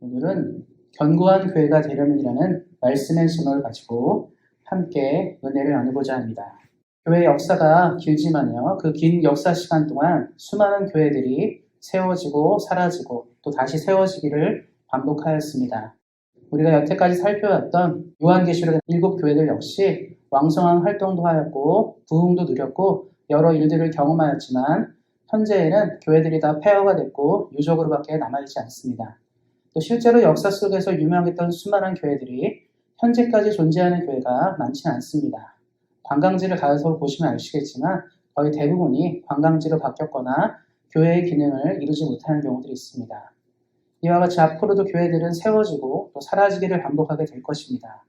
오늘은 견고한 교회가 되려면이라는 말씀의 제목을 가지고 함께 은혜를 나누고자 합니다. 교회 역사가 길지만요, 그 긴 역사 시간 동안 수많은 교회들이 세워지고 사라지고 또 다시 세워지기를 반복하였습니다. 우리가 여태까지 살펴왔던 요한계시록의 7교회들 역시 왕성한 활동도 하였고 부흥도 누렸고 여러 일들을 경험하였지만 현재에는 교회들이 다 폐허가 됐고 유적으로밖에 남아있지 않습니다. 또 실제로 역사 속에서 유명했던 수많은 교회들이 현재까지 존재하는 교회가 많지는 않습니다. 관광지를 가서 보시면 아시겠지만 거의 대부분이 관광지로 바뀌었거나 교회의 기능을 이루지 못하는 경우들이 있습니다. 이와 같이 앞으로도 교회들은 세워지고 또 사라지기를 반복하게 될 것입니다.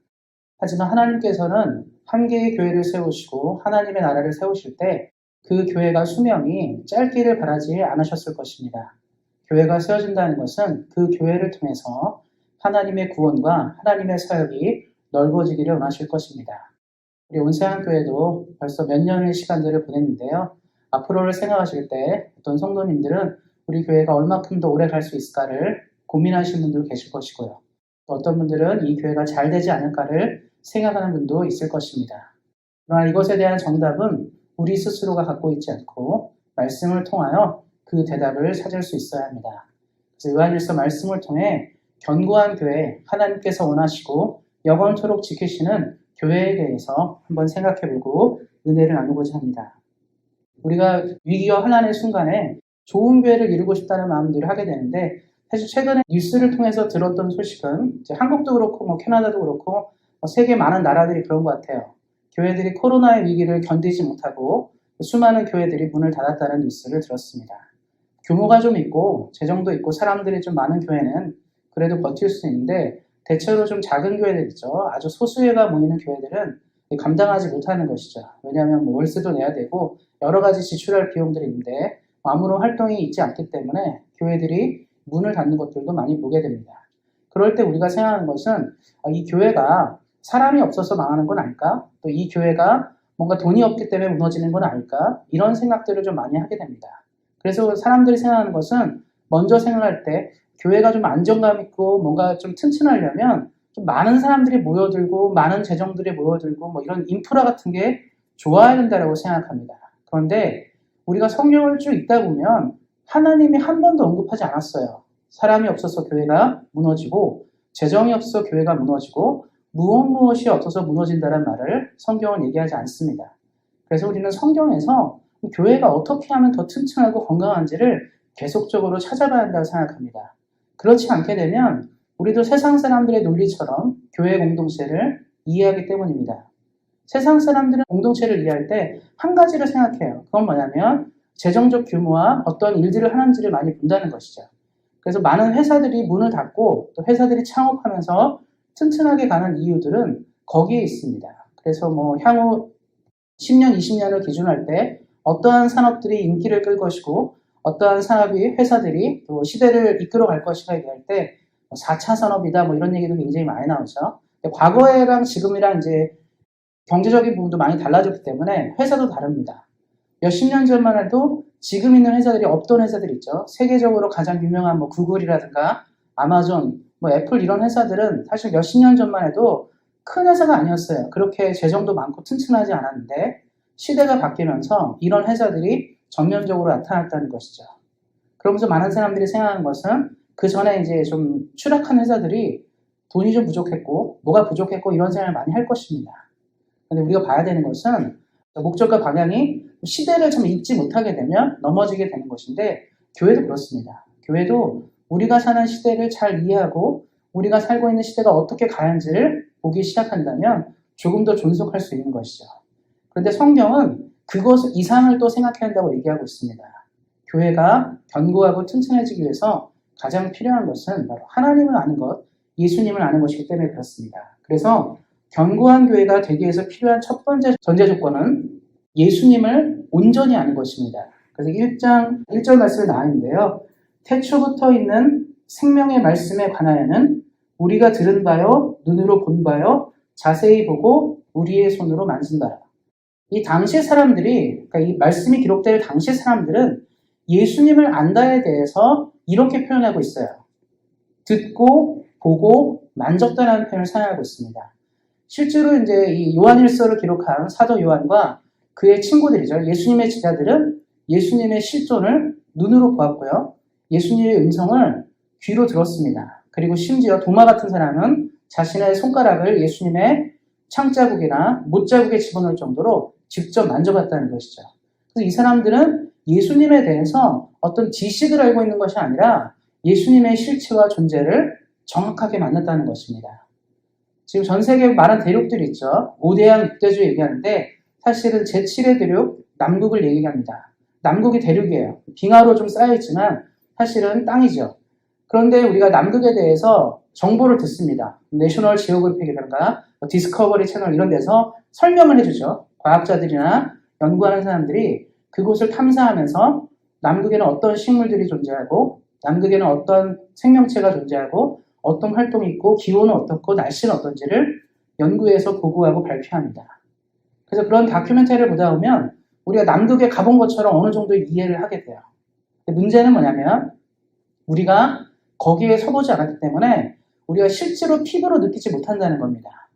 하지만 하나님께서는 한 개의 교회를 세우시고 하나님의 나라를 세우실 때 그 교회가 수명이 짧기를 바라지 않으셨을 것입니다. 교회가 세워진다는 것은 그 교회를 통해서 하나님의 구원과 하나님의 사역이 넓어지기를 원하실 것입니다. 우리 온세한교회도 벌써 몇 년의 시간들을 보냈는데요. 앞으로를 생각하실 때 어떤 성도님들은 우리 교회가 얼마큼 더 오래 갈 수 있을까를 고민하시는 분도 계실 것이고요. 또 어떤 분들은 이 교회가 잘 되지 않을까를 생각하는 분도 있을 것입니다. 그러나 이것에 대한 정답은 우리 스스로가 갖고 있지 않고 말씀을 통하여 그 대답을 찾을 수 있어야 합니다. 그래서 요한일서 말씀을 통해 견고한 교회, 하나님께서 원하시고 영원토록 지키시는 교회에 대해서 한번 생각해보고 은혜를 나누고자 합니다. 우리가 위기와 환난의 순간에 좋은 교회를 이루고 싶다는 마음들을 하게 되는데, 사실 최근에 뉴스를 통해서 들었던 소식은 이제 한국도 그렇고 캐나다도 그렇고 세계 많은 나라들이 그런 것 같아요. 교회들이 코로나의 위기를 견디지 못하고 수많은 교회들이 문을 닫았다는 뉴스를 들었습니다. 규모가 좀 있고 재정도 있고 사람들이 좀 많은 교회는 그래도 버틸 수 있는데, 대체로 좀 작은 교회들 있죠. 아주 소수회가 모이는 교회들은 감당하지 못하는 것이죠. 왜냐하면 월세도 내야 되고 여러 가지 지출할 비용들이 있는데 아무런 활동이 있지 않기 때문에 교회들이 문을 닫는 것들도 많이 보게 됩니다. 그럴 때 우리가 생각하는 것은 이 교회가 사람이 없어서 망하는 건 아닐까? 또 이 교회가 뭔가 돈이 없기 때문에 무너지는 건 아닐까? 이런 생각들을 좀 많이 하게 됩니다. 그래서 사람들이 생각하는 것은 먼저 생각할 때 교회가 좀 안정감 있고 뭔가 좀 튼튼하려면 좀 많은 사람들이 모여들고 많은 재정들이 모여들고 이런 인프라 같은 게 좋아야 된다고 생각합니다. 그런데 우리가 성경을 쭉 읽다 보면 하나님이 한 번도 언급하지 않았어요. 사람이 없어서 교회가 무너지고 재정이 없어서 교회가 무너지고 무엇이 없어서 무너진다는 말을 성경은 얘기하지 않습니다. 그래서 우리는 성경에서 교회가 어떻게 하면 더 튼튼하고 건강한지를 계속적으로 찾아봐야 한다고 생각합니다. 그렇지 않게 되면 우리도 세상 사람들의 논리처럼 교회 공동체를 이해하기 때문입니다. 세상 사람들은 공동체를 이해할 때 한 가지를 생각해요. 그건 뭐냐면 재정적 규모와 어떤 일들을 하는지를 많이 본다는 것이죠. 그래서 많은 회사들이 문을 닫고 또 회사들이 창업하면서 튼튼하게 가는 이유들은 거기에 있습니다. 그래서 향후 10년, 20년을 기준할 때 어떠한 산업들이 인기를 끌 것이고 어떠한 산업이 회사들이 또 시대를 이끌어 갈 것인가 얘기할 때 4차 산업이다 이런 얘기도 굉장히 많이 나오죠. 과거랑 지금이랑 이제 경제적인 부분도 많이 달라졌기 때문에 회사도 다릅니다. 몇십 년 전만 해도 지금 있는 회사들이 없던 회사들 있죠. 세계적으로 가장 유명한 구글이라든가 아마존, 애플 이런 회사들은 사실 몇십 년 전만 해도 큰 회사가 아니었어요. 그렇게 재정도 많고 튼튼하지 않았는데 시대가 바뀌면서 이런 회사들이 전면적으로 나타났다는 것이죠. 그러면서 많은 사람들이 생각하는 것은 그 전에 이제 좀 추락한 회사들이 돈이 좀 부족했고 뭐가 부족했고 이런 생각을 많이 할 것입니다. 근데 우리가 봐야 되는 것은 목적과 방향이 시대를 참 잊지 못하게 되면 넘어지게 되는 것인데, 교회도 그렇습니다. 교회도 우리가 사는 시대를 잘 이해하고 우리가 살고 있는 시대가 어떻게 가는지를 보기 시작한다면 조금 더 존속할 수 있는 것이죠. 그런데 성경은 그것 이상을 또 생각해야 한다고 얘기하고 있습니다. 교회가 견고하고 튼튼해지기 위해서 가장 필요한 것은 바로 하나님을 아는 것, 예수님을 아는 것이기 때문에 그렇습니다. 그래서 견고한 교회가 되기 위해서 필요한 첫 번째 전제 조건은 예수님을 온전히 아는 것입니다. 그래서 1장 1절 말씀이 나왔는데요. 태초부터 있는 생명의 말씀에 관하여는 우리가 들은 바요, 눈으로 본 바요, 자세히 보고 우리의 손으로 만진 바라. 이 당시 사람들이, 그러니까 이 말씀이 기록될 당시 사람들은 예수님을 안다에 대해서 이렇게 표현하고 있어요. 듣고 보고 만졌다라는 표현을 사용하고 있습니다. 실제로 이제 이 요한일서를 기록한 사도 요한과 그의 친구들이죠. 예수님의 제자들은 예수님의 실존을 눈으로 보았고요. 예수님의 음성을 귀로 들었습니다. 그리고 심지어 도마 같은 사람은 자신의 손가락을 예수님의 창자국이나 못자국에 집어넣을 정도로 직접 만져봤다는 것이죠. 그래서 이 사람들은 예수님에 대해서 어떤 지식을 알고 있는 것이 아니라 예수님의 실체와 존재를 정확하게 만났다는 것입니다. 지금 전 세계에 많은 대륙들이 있죠. 5대양 6대주 얘기하는데 사실은 제7의 대륙 남극을 얘기합니다. 남극이 대륙이에요. 빙하로 좀 쌓여있지만 사실은 땅이죠. 그런데 우리가 남극에 대해서 정보를 듣습니다. 내셔널 지오그래픽이라든가 디스커버리 채널 이런 데서 설명을 해주죠. 과학자들이나 연구하는 사람들이 그곳을 탐사하면서 남극에는 어떤 식물들이 존재하고 남극에는 어떤 생명체가 존재하고 어떤 활동이 있고 기온은 어떻고 날씨는 어떤지를 연구해서 보고하고 발표합니다. 그래서 그런 다큐멘터리를 보다 보면 우리가 남극에 가본 것처럼 어느 정도 이해를 하게 돼요. 문제는 뭐냐면 우리가 거기에 서보지 않았기 때문에 우리가 실제로 피부로 느끼지 못한다는 겁니다.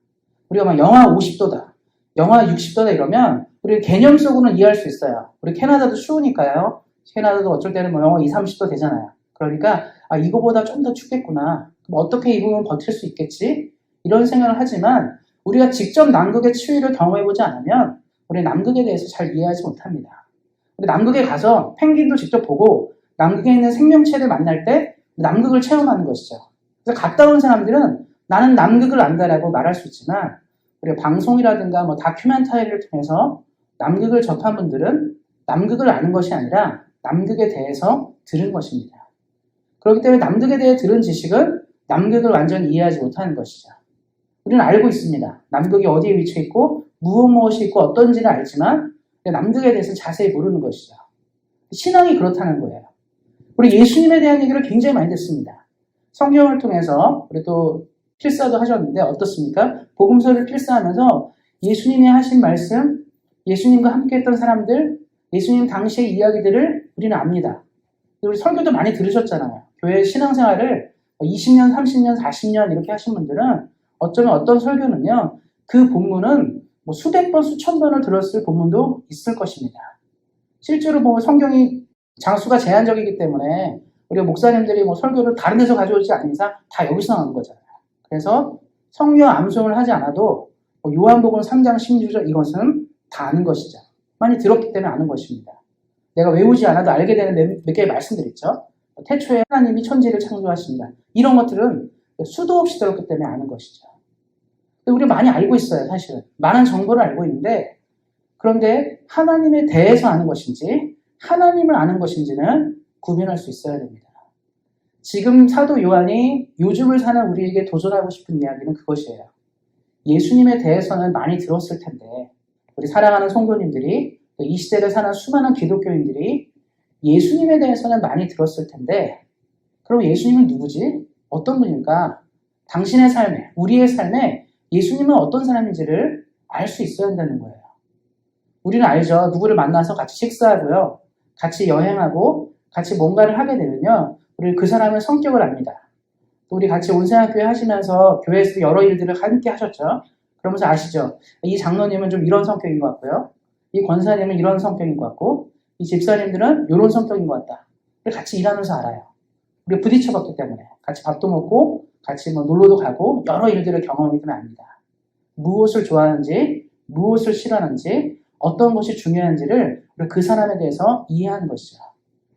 우리가 막 영하 50도다, 영하 60도다 이러면 우리 개념 속으로는 이해할 수 있어요. 우리 캐나다도 추우니까요. 캐나다도 어쩔 때는 뭐 영하 20, 30도 되잖아요. 그러니까 이거보다 좀 더 춥겠구나. 뭐 어떻게 입으면 버틸 수 있겠지? 이런 생각을 하지만 우리가 직접 남극의 추위를 경험해보지 않으면 우리 남극에 대해서 잘 이해하지 못합니다. 우리 남극에 가서 펭귄도 직접 보고 남극에 있는 생명체를 만날 때 남극을 체험하는 것이죠. 그래서 갔다 온 사람들은 나는 남극을 안다라고 말할 수 있지만 우리가 방송이라든가 뭐 다큐멘터리를 통해서 남극을 접한 분들은 남극을 아는 것이 아니라 남극에 대해서 들은 것입니다. 그렇기 때문에 남극에 대해 들은 지식은 남극을 완전히 이해하지 못하는 것이죠. 우리는 알고 있습니다. 남극이 어디에 위치해 있고 무엇이 있고 어떤지는 알지만 남극에 대해서 자세히 모르는 것이죠. 신앙이 그렇다는 거예요. 우리 예수님에 대한 얘기를 굉장히 많이 듣습니다. 성경을 통해서 우리 또 필사도 하셨는데 어떻습니까? 복음서를 필사하면서 예수님이 하신 말씀, 예수님과 함께 했던 사람들, 예수님 당시의 이야기들을 우리는 압니다. 우리 설교도 많이 들으셨잖아요. 교회 신앙생활을 20년, 30년, 40년 이렇게 하신 분들은 어쩌면 어떤 설교는요, 그 본문은 뭐 수백 번, 수천 번을 들었을 본문도 있을 것입니다. 실제로 보면 성경이 장수가 제한적이기 때문에 우리 목사님들이 뭐 설교를 다른 데서 가져오지 않는 이상 다 여기서 나오는 거잖아요. 그래서 성경 암송을 하지 않아도 뭐 요한복음 3장 16절 이것은 다 아는 것이죠. 많이 들었기 때문에 아는 것입니다. 내가 외우지 않아도 알게 되는 몇 개의 말씀들 있죠. 태초에 하나님이 천지를 창조하십니다. 이런 것들은 수도 없이 들었기 때문에 아는 것이죠. 우리 많이 알고 있어요, 사실은. 많은 정보를 알고 있는데 그런데 하나님에 대해서 아는 것인지 하나님을 아는 것인지는 구분할 수 있어야 됩니다. 지금 사도 요한이 요즘을 사는 우리에게 도전하고 싶은 이야기는 그것이에요. 예수님에 대해서는 많이 들었을 텐데 우리 사랑하는 성도님들이 이 시대를 사는 수많은 기독교인들이 예수님에 대해서는 많이 들었을 텐데 그럼 예수님은 누구지? 어떤 분일까? 당신의 삶에, 우리의 삶에 예수님은 어떤 사람인지를 알 수 있어야 한다는 거예요. 우리는 알죠. 누구를 만나서 같이 식사하고요. 같이 여행하고 같이 뭔가를 하게 되면요. 우리 그 사람의 성격을 압니다. 또 우리 같이 온생학교회 하시면서 교회에서 여러 일들을 함께 하셨죠. 그러면서 아시죠? 이 장로님은 좀 이런 성격인 것 같고요. 이 권사님은 이런 성격인 것 같고 이 집사님들은 이런 성격인 것 같다. 같이 일하면서 알아요. 우리가 부딪혀봤기 때문에 같이 밥도 먹고 같이 뭐 놀러도 가고 여러 일들을 경험하기 때문에 압니다. 무엇을 좋아하는지 무엇을 싫어하는지 어떤 것이 중요한지를 그 사람에 대해서 이해하는 것이죠.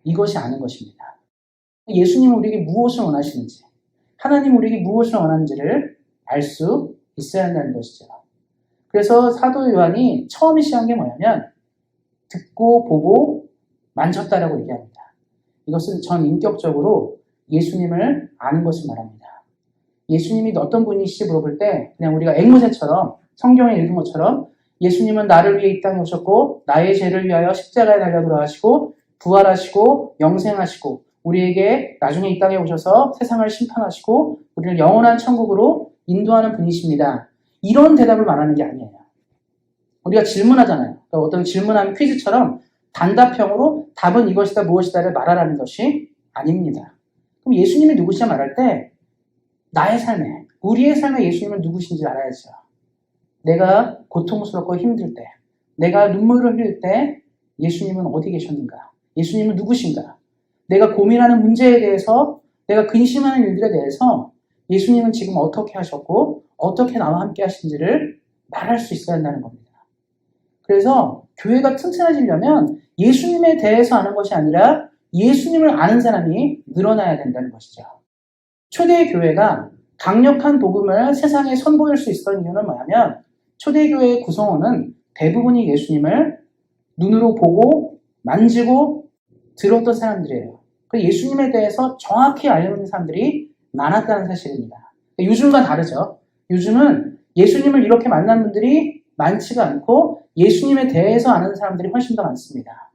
이것이 아는 것입니다. 예수님은 우리에게 무엇을 원하시는지 하나님 우리에게 무엇을 원하는지를 알 수 있어야 한다는 것이죠. 그래서 사도 요한이 처음에 시작한 게 뭐냐면 듣고 보고 만졌다라고 얘기합니다. 이것은 전 인격적으로 예수님을 아는 것을 말합니다. 예수님이 어떤 분이시지 물어볼 때 그냥 우리가 앵무새처럼 성경에 읽은 것처럼 예수님은 나를 위해 이 땅에 오셨고 나의 죄를 위하여 십자가에 달려 돌아가시고 부활하시고 영생하시고 우리에게 나중에 이 땅에 오셔서 세상을 심판하시고 우리를 영원한 천국으로 인도하는 분이십니다. 이런 대답을 말하는 게 아니에요. 우리가 질문하잖아요. 그러니까 어떤 질문하는 퀴즈처럼 단답형으로 답은 이것이다 무엇이다를 말하라는 것이 아닙니다. 그럼 예수님이 누구시냐 말할 때 나의 삶에, 우리의 삶에 예수님은 누구신지 알아야죠. 내가 고통스럽고 힘들 때, 내가 눈물을 흘릴 때 예수님은 어디 계셨는가? 예수님은 누구신가? 내가 고민하는 문제에 대해서, 내가 근심하는 일들에 대해서 예수님은 지금 어떻게 하셨고 어떻게 나와 함께 하신지를 말할 수 있어야 한다는 겁니다. 그래서 교회가 튼튼해지려면 예수님에 대해서 아는 것이 아니라 예수님을 아는 사람이 늘어나야 된다는 것이죠. 초대의 교회가 강력한 복음을 세상에 선보일 수 있었던 이유는 뭐냐면 초대교회의 구성원은 대부분이 예수님을 눈으로 보고 만지고 들었던 사람들이에요. 예수님에 대해서 정확히 알고 있는 사람들이 많았다는 사실입니다. 요즘과 다르죠. 요즘은 예수님을 이렇게 만난 분들이 많지가 않고 예수님에 대해서 아는 사람들이 훨씬 더 많습니다.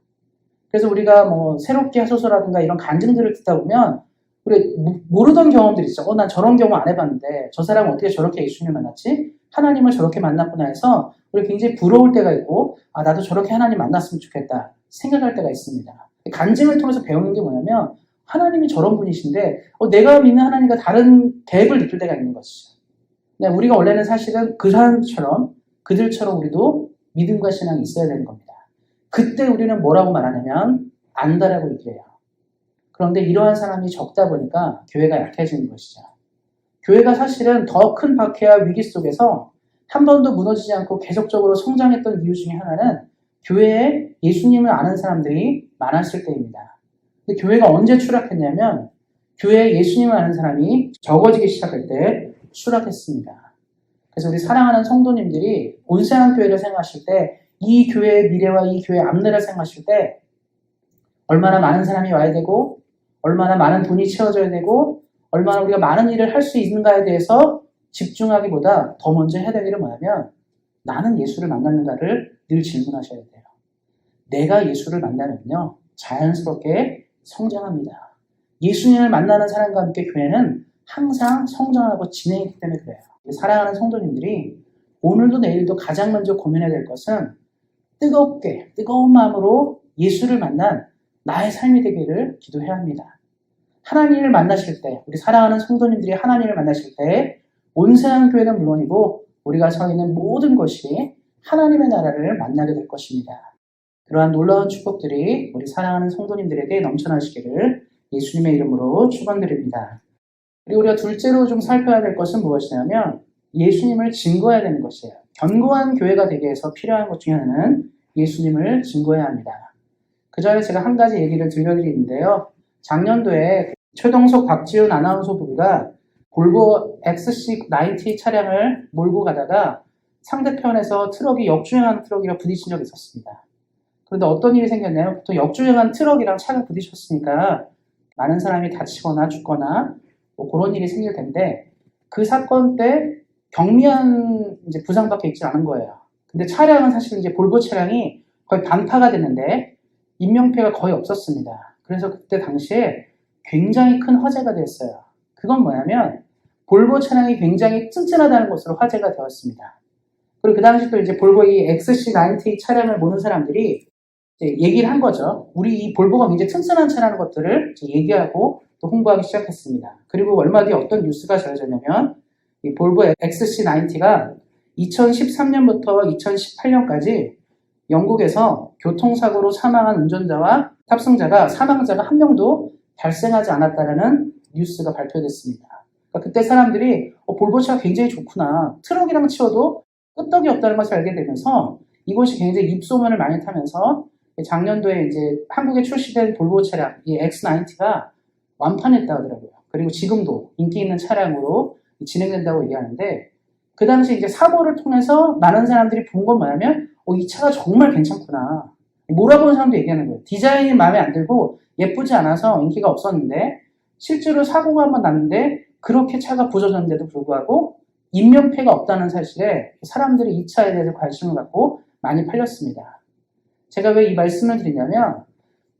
그래서 우리가 뭐 새롭게 하소서라든가 이런 간증들을 듣다 보면 우리 모르던 경험들이 있죠. 난 저런 경험 안 해봤는데 저 사람은 어떻게 저렇게 예수님을 만났지? 하나님을 저렇게 만났구나 해서 우리 굉장히 부러울 때가 있고 나도 저렇게 하나님 만났으면 좋겠다 생각할 때가 있습니다. 간증을 통해서 배우는 게 뭐냐면 하나님이 저런 분이신데 내가 믿는 하나님과 다른 계획을 느낄 때가 있는 것이죠. 우리가 원래는 사실은 그 사람처럼 그들처럼 우리도 믿음과 신앙이 있어야 되는 겁니다. 그때 우리는 뭐라고 말하냐면 안다라고 얘기해요. 그런데 이러한 사람이 적다 보니까 교회가 약해지는 것이죠. 교회가 사실은 더 큰 박해와 위기 속에서 한 번도 무너지지 않고 계속적으로 성장했던 이유 중에 하나는 교회에 예수님을 아는 사람들이 많았을 때입니다. 근데 교회가 언제 추락했냐면 교회에 예수님을 아는 사람이 적어지기 시작할 때 추락했습니다. 그래서 우리 사랑하는 성도님들이 온세한 교회를 생각하실 때 이 교회의 미래와 이 교회의 앞날을 생각하실 때 얼마나 많은 사람이 와야 되고 얼마나 많은 돈이 채워져야 되고 얼마나 우리가 많은 일을 할 수 있는가에 대해서 집중하기보다 더 먼저 해야 될 일은 뭐냐면 나는 예수를 만났는가를 늘 질문하셔야 돼요. 내가 예수를 만나면요 자연스럽게 성장합니다. 예수님을 만나는 사람과 함께 교회는 항상 성장하고 진행하기 때문에 그래요. 사랑하는 성도님들이 오늘도 내일도 가장 먼저 고민해야 될 것은 뜨거운 마음으로 예수를 만난 나의 삶이 되기를 기도해야 합니다. 하나님을 만나실 때, 우리 사랑하는 성도님들이 하나님을 만나실 때 온세한 교회는 물론이고 우리가 서 있는 모든 것이 하나님의 나라를 만나게 될 것입니다. 그러한 놀라운 축복들이 우리 사랑하는 성도님들에게 넘쳐나시기를 예수님의 이름으로 축원드립니다. 그리고 우리가 둘째로 좀 살펴야 될 것은 무엇이냐면 예수님을 증거해야 되는 것이에요. 견고한 교회가 되기 위해서 필요한 것 중에 하나는 예수님을 증거해야 합니다. 그 전에 제가 한 가지 얘기를 들려드리는데요. 작년도에 최동석 박지훈 아나운서 부부가 볼보 XC90 차량을 몰고 가다가 상대편에서 트럭이 역주행하는 트럭이랑 부딪힌 적이 있었습니다. 그런데 어떤 일이 생겼냐면 보통 역주행한 트럭이랑 차가 부딪혔으니까 많은 사람이 다치거나 죽거나 뭐 그런 일이 생길 텐데 그 사건 때 경미한 이제 부상밖에 있지 않은 거예요. 근데 차량은 사실 이제 볼보 차량이 거의 반파가 됐는데 인명피해가 거의 없었습니다. 그래서 그때 당시에 굉장히 큰 화제가 됐어요. 그건 뭐냐면 볼보 차량이 굉장히 튼튼하다는 것으로 화제가 되었습니다. 그리고 그 당시 또 이제 볼보 이 XC90 차량을 모는 사람들이 이제 얘기를 한 거죠. 우리 이 볼보가 굉장히 튼튼한 차라는 것들을 얘기하고 또 홍보하기 시작했습니다. 그리고 얼마 뒤에 어떤 뉴스가 전해졌냐면 이 볼보 XC90가 2013년부터 2018년까지 영국에서 교통사고로 사망한 운전자와 탑승자가 사망자가 한 명도 발생하지 않았다는 뉴스가 발표됐습니다. 그러니까 그때 사람들이 볼보차가 굉장히 좋구나. 트럭이랑 치워도 끄떡이 없다는 것을 알게 되면서 이것이 굉장히 입소문을 많이 타면서 작년도에 이제 한국에 출시된 볼보 차량, 이 X90가 완판했다 하더라고요. 그리고 지금도 인기 있는 차량으로 진행된다고 얘기하는데 그 당시 이제 사고를 통해서 많은 사람들이 본 건 뭐냐면 이 차가 정말 괜찮구나. 몰아보는 사람도 얘기하는 거예요. 디자인이 마음에 안 들고 예쁘지 않아서 인기가 없었는데 실제로 사고가 한번 났는데 그렇게 차가 부서졌는데도 불구하고 인명피해가 없다는 사실에 사람들이 이 차에 대해서 관심을 갖고 많이 팔렸습니다. 제가 왜 이 말씀을 드리냐면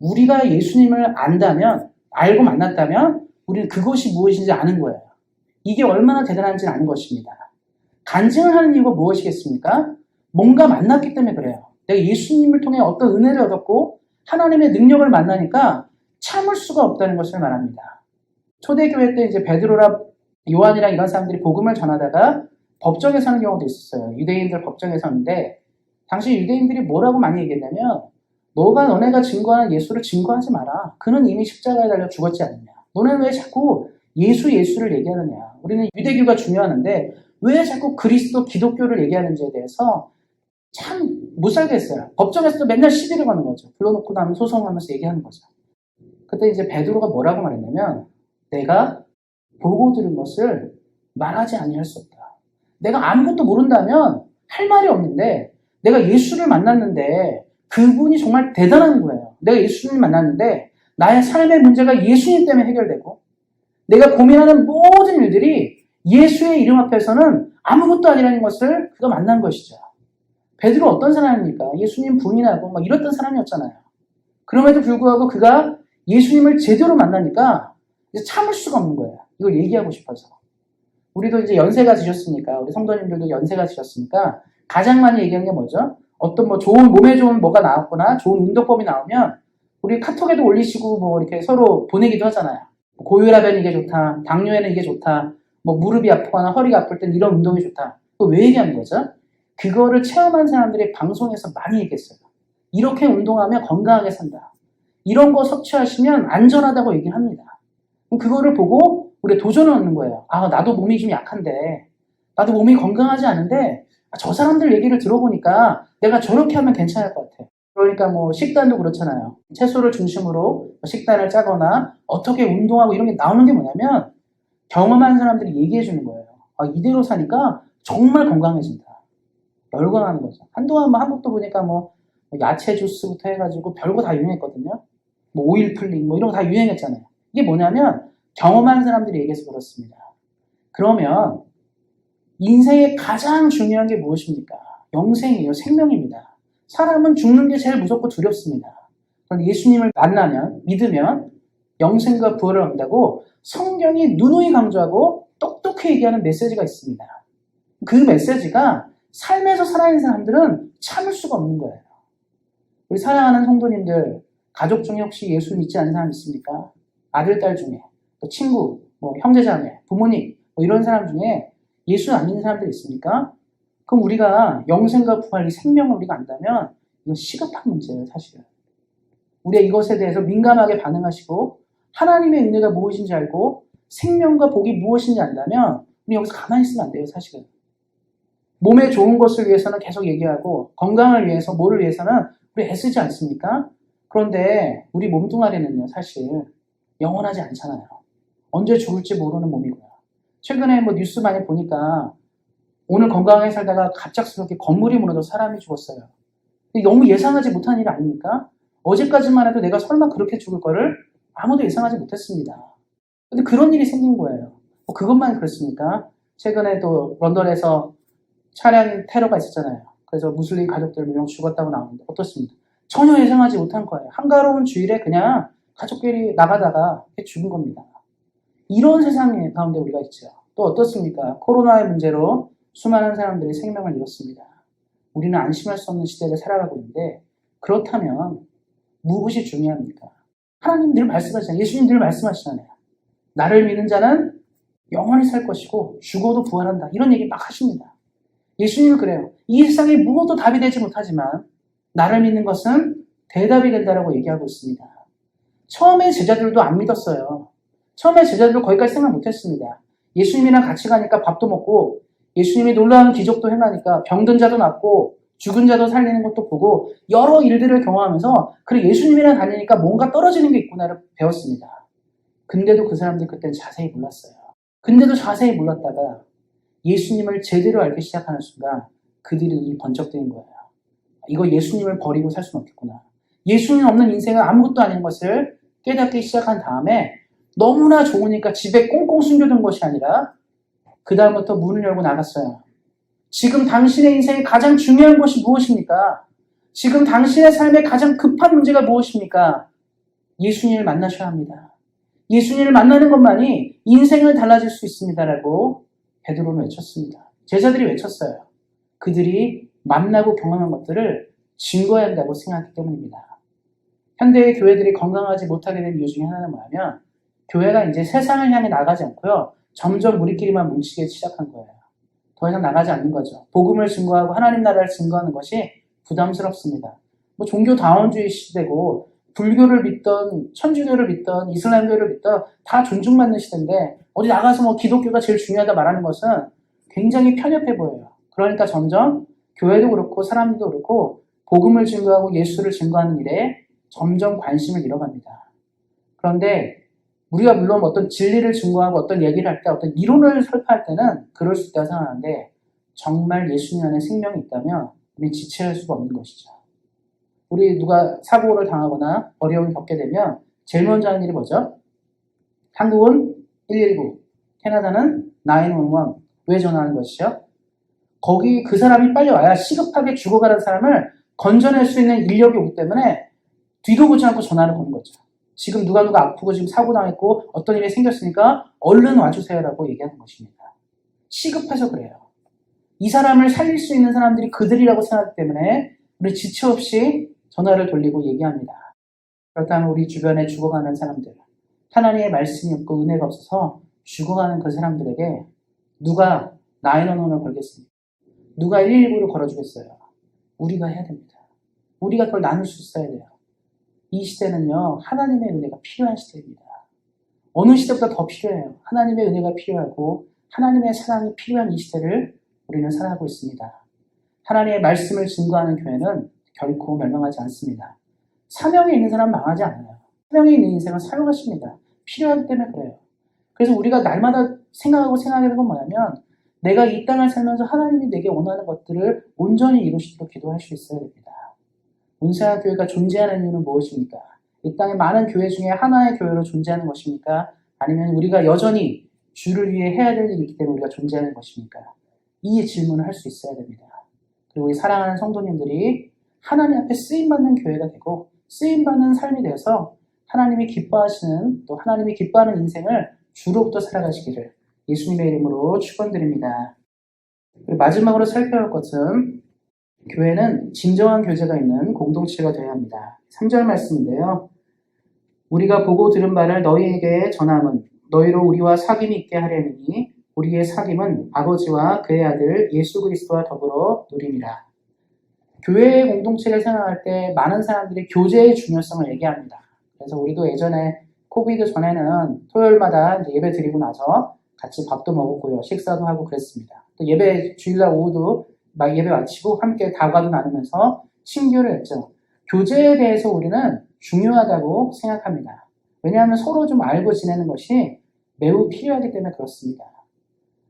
우리가 예수님을 안다면 알고 만났다면 우리는 그것이 무엇인지 아는 거예요. 이게 얼마나 대단한지는 아는 것입니다. 간증을 하는 이유가 무엇이겠습니까? 뭔가 만났기 때문에 그래요. 내가 예수님을 통해 어떤 은혜를 얻었고 하나님의 능력을 만나니까 참을 수가 없다는 것을 말합니다. 초대교회 때 이제 베드로라 요한이랑 이런 사람들이 복음을 전하다가 법정에 서는 경우도 있었어요. 유대인들 법정에 서는데 당시 유대인들이 뭐라고 많이 얘기했냐면 너네가 증거하는 예수를 증거하지 마라. 그는 이미 십자가에 달려 죽었지 않느냐. 너네는 왜 자꾸 예수를 얘기하느냐. 우리는 유대교가 중요하는데 왜 자꾸 그리스도 기독교를 얘기하는지에 대해서 참 못 살겠어요. 법정에서도 맨날 시비를 거는 거죠. 불러놓고 나면 소송하면서 얘기하는 거죠. 그때 이제 베드로가 뭐라고 말했냐면 내가 보고 들은 것을 말하지 아니할 수 없다. 내가 아무것도 모른다면 할 말이 없는데 내가 예수를 만났는데 그분이 정말 대단한 거예요. 내가 예수님을 만났는데 나의 삶의 문제가 예수님 때문에 해결되고 내가 고민하는 모든 일들이 예수의 이름 앞에서는 아무것도 아니라는 것을 그가 만난 것이죠. 베드로 어떤 사람입니까? 예수님 부인하고 막 이랬던 사람이었잖아요. 그럼에도 불구하고 그가 예수님을 제대로 만나니까 이제 참을 수가 없는 거예요. 이걸 얘기하고 싶어서. 우리도 이제 연세가 지셨으니까, 우리 성도님들도 연세가 지셨으니까 가장 많이 얘기하는 게 뭐죠? 어떤 몸에 좋은 뭐가 나왔거나 좋은 운동법이 나오면 우리 카톡에도 올리시고 뭐 이렇게 서로 보내기도 하잖아요. 고혈압에는 이게 좋다, 당뇨에는 이게 좋다, 뭐 무릎이 아프거나 허리가 아플 땐 이런 운동이 좋다. 그거 왜 얘기하는 거죠? 그거를 체험한 사람들이 방송에서 많이 얘기했어요. 이렇게 운동하면 건강하게 산다. 이런 거 섭취하시면 안전하다고 얘기합니다. 그거를 보고 우리가 도전을 얻는 거예요. 아, 나도 몸이 좀 약한데, 나도 몸이 건강하지 않은데, 저 사람들 얘기를 들어보니까 내가 저렇게 하면 괜찮을 것 같아. 그러니까 뭐 식단도 그렇잖아요. 채소를 중심으로 식단을 짜거나 어떻게 운동하고 이런 게 나오는 게 뭐냐면 경험한 사람들이 얘기해 주는 거예요. 아, 이대로 사니까 정말 건강해진다. 열광하는 거죠. 한동안 뭐 한국도 보니까 뭐 야채 주스부터 해가지고 별거 다 유행했거든요. 뭐 오일 풀링 뭐 이런 거 다 유행했잖아요. 이게 뭐냐면 경험한 사람들이 얘기해서 그렇습니다. 그러면 인생의 가장 중요한 게 무엇입니까? 영생이에요. 생명입니다. 사람은 죽는 게 제일 무섭고 두렵습니다. 그런데 예수님을 만나면, 믿으면 영생과 부활을 얻는다고 성경이 누누이 강조하고 똑똑히 얘기하는 메시지가 있습니다. 그 메시지가 삶에서 살아있는 사람들은 참을 수가 없는 거예요. 우리 사랑하는 성도님들, 가족 중에 혹시 예수 믿지 않는 사람 있습니까? 아들, 딸 중에, 또 친구, 뭐 형제자매, 부모님, 뭐 이런 사람 중에 예수 안 믿는 사람들 있습니까? 그럼 우리가 영생과 부활, 이 생명을 우리가 안다면 이건 시급한 문제예요, 사실은. 우리가 이것에 대해서 민감하게 반응하시고 하나님의 은혜가 무엇인지 알고 생명과 복이 무엇인지 안다면 우리 여기서 가만히 있으면 안 돼요, 사실은. 몸에 좋은 것을 위해서는 계속 얘기하고 건강을 위해서, 뭐를 위해서는 우리 애쓰지 않습니까? 그런데 우리 몸뚱아리는요, 사실 영원하지 않잖아요. 언제 죽을지 모르는 몸이고요. 최근에 뭐 뉴스 많이 보니까 오늘 건강하게 살다가 갑작스럽게 건물이 무너져 사람이 죽었어요. 너무 예상하지 못한 일 아닙니까? 어제까지만 해도 내가 설마 그렇게 죽을 거를 아무도 예상하지 못했습니다. 근데 그런 일이 생긴 거예요. 뭐 그것만 그렇습니까? 최근에 또 런던에서 차량 테러가 있었잖아요. 그래서 무슬림 가족들 몇 명 죽었다고 나오는데 어떻습니까? 전혀 예상하지 못한 거예요. 한가로운 주일에 그냥 가족끼리 나가다가 죽은 겁니다. 이런 세상 가운데 우리가 있죠. 또 어떻습니까? 코로나의 문제로 수많은 사람들이 생명을 잃었습니다. 우리는 안심할 수 없는 시대를 살아가고 있는데 그렇다면 무엇이 중요합니까? 하나님 늘 말씀하시잖아요. 예수님 늘 말씀하시잖아요. 나를 믿는 자는 영원히 살 것이고 죽어도 부활한다. 이런 얘기 막 하십니다. 예수님은 그래요. 이 세상에 무엇도 답이 되지 못하지만 나를 믿는 것은 대답이 된다라고 얘기하고 있습니다. 처음에 제자들도 안 믿었어요. 처음에 제자들도 거기까지 생각 못했습니다. 예수님이랑 같이 가니까 밥도 먹고 예수님이 놀라운 기적도 행하니까 병든 자도 낫고 죽은 자도 살리는 것도 보고 여러 일들을 경험하면서 그래 예수님이랑 다니니까 뭔가 떨어지는 게 있구나를 배웠습니다. 근데도 그 사람들 그때는 자세히 몰랐어요. 근데도 자세히 몰랐다가 예수님을 제대로 알기 시작하는 순간 그들이 눈이 번쩍 뜨는 거예요. 이거 예수님을 버리고 살 수는 없겠구나. 예수님 없는 인생은 아무것도 아닌 것을 깨닫기 시작한 다음에 너무나 좋으니까 집에 꽁꽁 숨겨둔 것이 아니라 그 다음부터 문을 열고 나갔어요. 지금 당신의 인생에 가장 중요한 것이 무엇입니까? 지금 당신의 삶에 가장 급한 문제가 무엇입니까? 예수님을 만나셔야 합니다. 예수님을 만나는 것만이 인생을 달라질 수 있습니다라고 베드로는 외쳤습니다. 제자들이 외쳤어요. 그들이 만나고 경험한 것들을 증거해야 한다고 생각했기 때문입니다. 현대의 교회들이 건강하지 못하게 된 이유 중에 하나는 뭐냐면 교회가 이제 세상을 향해 나가지 않고요. 점점 우리끼리만 뭉치기 시작한 거예요. 더 이상 나가지 않는 거죠. 복음을 증거하고 하나님 나라를 증거하는 것이 부담스럽습니다. 뭐 종교 다원주의 시대고 불교를 믿던 천주교를 믿던 이슬람교를 믿던 다 존중받는 시대인데 어디 나가서 뭐 기독교가 제일 중요하다 말하는 것은 굉장히 편협해 보여요. 그러니까 점점 교회도 그렇고 사람들도 그렇고 복음을 증거하고 예수를 증거하는 일에 점점 관심을 잃어갑니다. 그런데 우리가 물론 어떤 진리를 증거하고 어떤 얘기를 할 때 어떤 이론을 설파할 때는 그럴 수 있다고 생각하는데 정말 예수님 안에 생명이 있다면 우리 지체할 수가 없는 것이죠. 우리 누가 사고를 당하거나 어려움을 겪게 되면 제일 먼저 하는 일이 뭐죠? 한국은 119, 캐나다는 911. 왜 전화하는 것이죠? 거기 그 사람이 빨리 와야 시급하게 죽어가는 사람을 건져낼 수 있는 인력이 오기 때문에 뒤도 보지 않고 전화를 거는 거죠. 지금 누가 아프고 지금 사고 당했고 어떤 일이 생겼으니까 얼른 와주세요라고 얘기하는 것입니다. 시급해서 그래요. 이 사람을 살릴 수 있는 사람들이 그들이라고 생각하기 때문에 우리 지체 없이 전화를 돌리고 얘기합니다. 그렇다면 우리 주변에 죽어가는 사람들, 하나님의 말씀이 없고 은혜가 없어서 죽어가는 그 사람들에게 누가 911을 걸겠습니까? 누가 119를 걸어주겠어요? 우리가 해야 됩니다. 우리가 그걸 나눌 수 있어야 돼요. 이 시대는요, 하나님의 은혜가 필요한 시대입니다. 어느 시대보다 더 필요해요. 하나님의 은혜가 필요하고 하나님의 사랑이 필요한 이 시대를 우리는 살아가고 있습니다. 하나님의 말씀을 증거하는 교회는 결코 멸망하지 않습니다. 사명에 있는 사람은 망하지 않아요. 사명에 있는 인생은 사용하십니다. 필요하기 때문에 그래요. 그래서 우리가 날마다 생각하고 생각하는 건 뭐냐면 내가 이 땅을 살면서 하나님이 내게 원하는 것들을 온전히 이루시도록 기도할 수 있어야 됩니다. 온세아 교회가 존재하는 이유는 무엇입니까? 이 땅의 많은 교회 중에 하나의 교회로 존재하는 것입니까? 아니면 우리가 여전히 주를 위해 해야 될 일이 있기 때문에 우리가 존재하는 것입니까? 이 질문을 할 수 있어야 됩니다. 그리고 우리 사랑하는 성도님들이 하나님 앞에 쓰임받는 교회가 되고 쓰임받는 삶이 되어서 하나님이 기뻐하시는 또 하나님이 기뻐하는 인생을 주로부터 살아가시기를 예수님의 이름으로 축원드립니다. 그리고 마지막으로 살펴볼 것은 교회는 진정한 교제가 있는 공동체가 되어야 합니다. 3절 말씀인데요. 우리가 보고 들은 바를 너희에게 전함은 너희로 우리와 사귐이 있게 하려니 우리의 사귐은 아버지와 그의 아들 예수 그리스도와 더불어 누림이라. 교회의 공동체를 생각할 때 많은 사람들이 교제의 중요성을 얘기합니다. 그래서 우리도 예전에 코비드 전에는 토요일마다 이제 예배 드리고 나서 같이 밥도 먹었고요. 식사도 하고 그랬습니다. 또 예배 주일날 오후도 막 예배 마치고 함께 다과도 나누면서 친교를 했죠. 교제에 대해서 우리는 중요하다고 생각합니다. 왜냐하면 서로 좀 알고 지내는 것이 매우 필요하기 때문에 그렇습니다.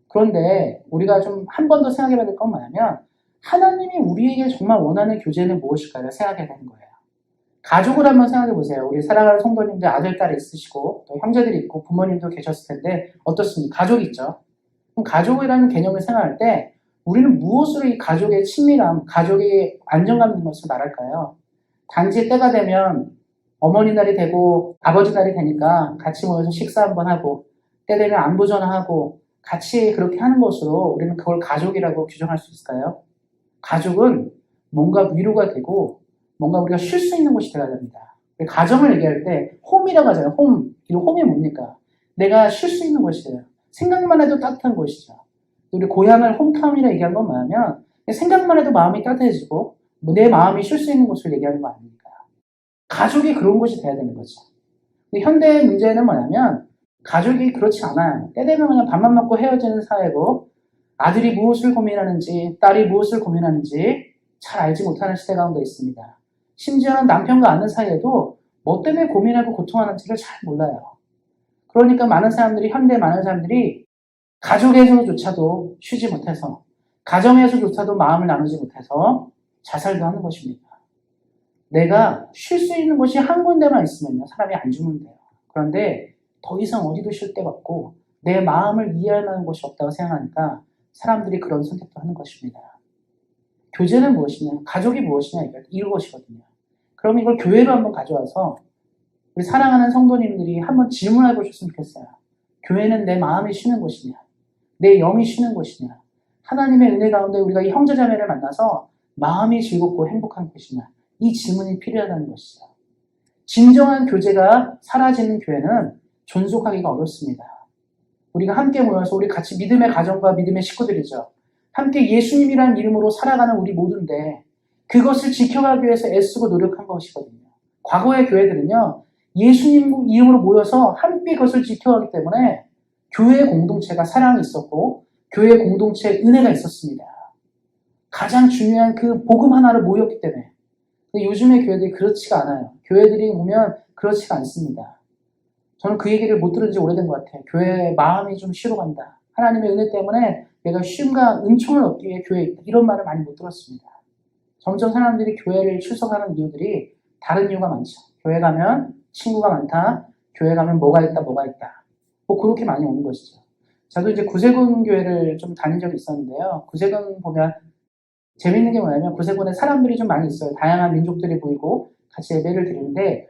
그런데 우리가 좀 한 번 더 생각해 봐야 될 건 뭐냐면 하나님이 우리에게 정말 원하는 교제는 무엇일까요? 생각해야 되는 거예요. 가족을 한번 생각해 보세요. 우리 사랑하는 성도님들 아들, 딸 있으시고 또 형제들이 있고 부모님도 계셨을 텐데 어떻습니까? 가족이 있죠. 그럼 가족이라는 개념을 생각할 때 우리는 무엇으로 이 가족의 친밀함, 가족의 안정감 있는 것을 말할까요? 단지 때가 되면 어머니 날이 되고 아버지 날이 되니까 같이 모여서 식사 한번 하고 때 되면 안부 전화하고 같이 그렇게 하는 것으로 우리는 그걸 가족이라고 규정할 수 있을까요? 가족은 뭔가 위로가 되고 뭔가 우리가 쉴 수 있는 곳이 되어야 됩니다. 가정을 얘기할 때 홈이라고 하잖아요. 홈. 이 홈이 뭡니까? 내가 쉴 수 있는 곳이에요. 생각만 해도 따뜻한 곳이죠. 우리 고향을 홈타운이라 얘기한 건 뭐냐면 생각만 해도 마음이 따뜻해지고 내 마음이 쉴 수 있는 곳을 얘기하는 거 아닙니까? 가족이 그런 곳이 돼야 되는 거죠. 근데 현대의 문제는 뭐냐면 가족이 그렇지 않아요. 때 되면 그냥 밥만 먹고 헤어지는 사회고 아들이 무엇을 고민하는지 딸이 무엇을 고민하는지 잘 알지 못하는 시대 가운데 있습니다. 심지어는 남편과 아는 사이에도 뭐 때문에 고민하고 고통하는지를 잘 몰라요. 그러니까 현대 많은 사람들이 가족에서조차도 쉬지 못해서 가정에서조차도 마음을 나누지 못해서 자살도 하는 것입니다. 내가 쉴 수 있는 곳이 한 군데만 있으면요 사람이 안 죽는 돼요. 그런데 더 이상 어디도 쉴 데가 없고 내 마음을 이해할 만한 곳이 없다고 생각하니까 사람들이 그런 선택도 하는 것입니다. 교제는 무엇이냐? 가족이 무엇이냐? 이것이거든요. 그럼 이걸 교회로 한번 가져와서 우리 사랑하는 성도님들이 한번 질문해 보셨으면 좋겠어요. 교회는 내 마음이 쉬는 곳이냐? 내 영이 쉬는 곳이냐? 하나님의 은혜 가운데 우리가 이 형제자매를 만나서 마음이 즐겁고 행복한 곳이냐? 이 질문이 필요하다는 것이죠. 진정한 교제가 사라지는 교회는 존속하기가 어렵습니다. 우리가 함께 모여서 우리 같이 믿음의 가정과 믿음의 식구들이죠. 함께 예수님이라는 이름으로 살아가는 우리 모두인데 그것을 지켜가기 위해서 애쓰고 노력한 것이거든요. 과거의 교회들은요. 예수님 이름으로 모여서 함께 그것을 지켜가기 때문에 교회 공동체가 사랑이 있었고 교회 공동체에 은혜가 있었습니다. 가장 중요한 그 복음 하나를 모였기 때문에. 근데 요즘의 교회들이 그렇지가 않아요. 교회들이 보면 그렇지가 않습니다. 저는 그 얘기를 못 들은 지 오래된 것 같아요. 교회의 마음이 좀 쉬러 간다. 하나님의 은혜 때문에 내가 쉼과 은총을 얻기 위해 교회에 있다. 이런 말을 많이 못 들었습니다. 점점 사람들이 교회를 출석하는 이유들이 다른 이유가 많죠. 교회 가면 친구가 많다. 교회 가면 뭐가 있다. 뭐 그렇게 많이 오는 것이죠. 저도 이제 구세군 교회를 좀 다닌 적이 있었는데요. 구세군 보면 재밌는 게 뭐냐면 구세군에 사람들이 좀 많이 있어요. 다양한 민족들이 보이고 같이 예배를 드리는데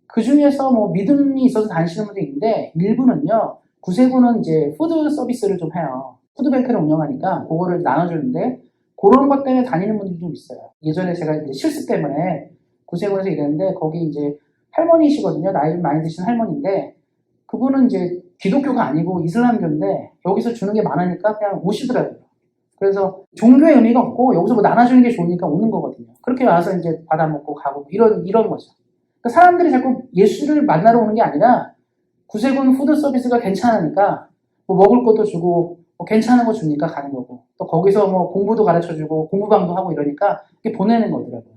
그 중에서 뭐 믿음이 있어서 다니시는 분들이 있는데 일부는요. 구세군은 이제 푸드 서비스를 좀 해요. 푸드뱅크를 운영하니까 그거를 나눠주는데 그런 것 때문에 다니는 분들이 좀 있어요. 예전에 제가 이제 실습 때문에 구세군에서 일했는데 거기 이제 할머니시거든요. 나이 좀 많이 드신 할머니인데 그분은 이제 기독교가 아니고 이슬람교인데 여기서 주는 게 많으니까 그냥 오시더라고요. 그래서 종교의 의미가 없고 여기서 뭐 나눠주는 게 좋으니까 오는 거거든요. 그렇게 와서 이제 받아먹고 가고 이런 거죠. 그러니까 사람들이 자꾸 예수를 만나러 오는 게 아니라 구세군 푸드 서비스가 괜찮으니까 뭐 먹을 것도 주고 뭐 괜찮은 거 주니까 가는 거고 또 거기서 뭐 공부도 가르쳐주고 공부방도 하고 이러니까 이렇게 보내는 거더라고요.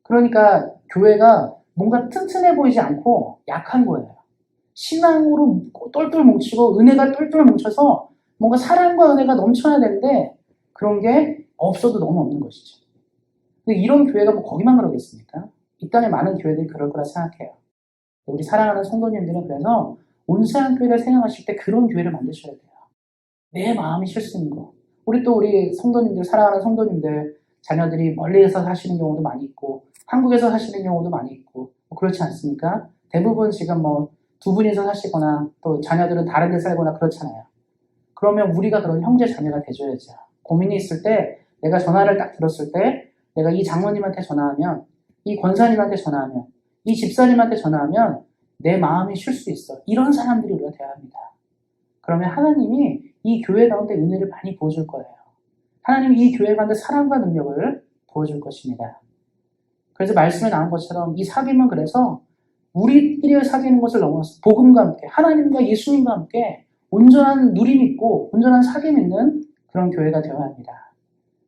그러니까 교회가 뭔가 튼튼해 보이지 않고 약한 거예요. 신앙으로 똘똘 뭉치고 은혜가 똘똘 뭉쳐서 뭔가 사랑과 은혜가 넘쳐야 되는데 그런 게 없어도 너무 없는 것이죠. 근데 이런 교회가 뭐 거기만 그러겠습니까? 이 땅에 많은 교회들이 그럴 거라 생각해요. 우리 사랑하는 성도님들은 그래서 온세한 교회를 생각하실 때 그런 교회를 만드셔야 돼요. 내 마음이 쉴 수 있는 거. 우리 성도님들, 사랑하는 성도님들, 자녀들이 멀리에서 사시는 경우도 많이 있고 한국에서 사시는 경우도 많이 있고 뭐 그렇지 않습니까? 대부분 지금 뭐 두 분이서 사시거나 또 자녀들은 다른 데 살거나 그렇잖아요. 그러면 우리가 그런 형제 자매가 돼줘야죠. 고민이 있을 때 내가 전화를 딱 들었을 때 내가 이 장로님한테 전화하면 이 권사님한테 전화하면 이 집사님한테 전화하면 내 마음이 쉴 수 있어. 이런 사람들이 우리가 돼야 합니다. 그러면 하나님이 이 교회 가운데 은혜를 많이 부어줄 거예요. 하나님이 이 교회 가운데 사랑과 능력을 부어줄 것입니다. 그래서 말씀에 나온 것처럼 이 사귐은 그래서 우리끼리 사귀는 것을 넘어서 복음과 함께 하나님과 예수님과 함께 온전한 누림 있고 온전한 사귐 있는 그런 교회가 되어야 합니다.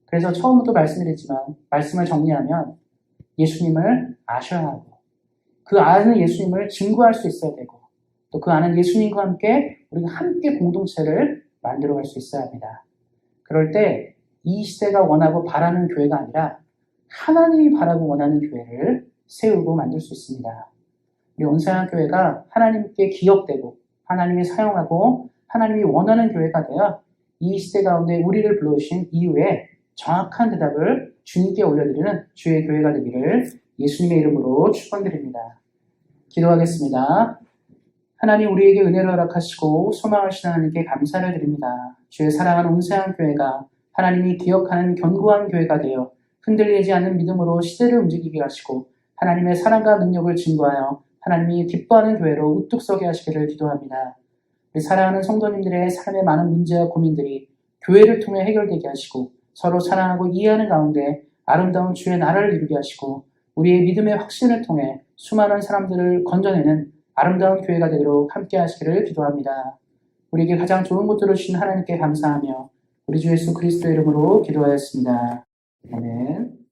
그래서 처음부터 말씀드렸지만 말씀을 정리하면 예수님을 아셔야 하고 그 아는 예수님을 증거할 수 있어야 되고 또 그 아는 예수님과 함께 우리가 함께 공동체를 만들어갈 수 있어야 합니다. 그럴 때 이 시대가 원하고 바라는 교회가 아니라 하나님이 바라고 원하는 교회를 세우고 만들 수 있습니다. 우리 온세한 교회가 하나님께 기억되고 하나님이 사용하고 하나님이 원하는 교회가 되어 이 시대 가운데 우리를 불러주신 이후에 정확한 대답을 주님께 올려드리는 주의 교회가 되기를 예수님의 이름으로 축원드립니다. 기도하겠습니다. 하나님 우리에게 은혜를 허락하시고 소망하신 하나님께 감사를 드립니다. 주의 사랑하는 온세한 교회가 하나님이 기억하는 견고한 교회가 되어 흔들리지 않는 믿음으로 시대를 움직이게 하시고 하나님의 사랑과 능력을 증거하여 하나님이 기뻐하는 교회로 우뚝 서게 하시기를 기도합니다. 우리 사랑하는 성도님들의 삶의 많은 문제와 고민들이 교회를 통해 해결되게 하시고 서로 사랑하고 이해하는 가운데 아름다운 주의 나라를 이루게 하시고 우리의 믿음의 확신을 통해 수많은 사람들을 건져내는 아름다운 교회가 되도록 함께 하시기를 기도합니다. 우리에게 가장 좋은 것들을 주신 하나님께 감사하며 우리 주 예수 그리스도의 이름으로 기도하였습니다. 아멘.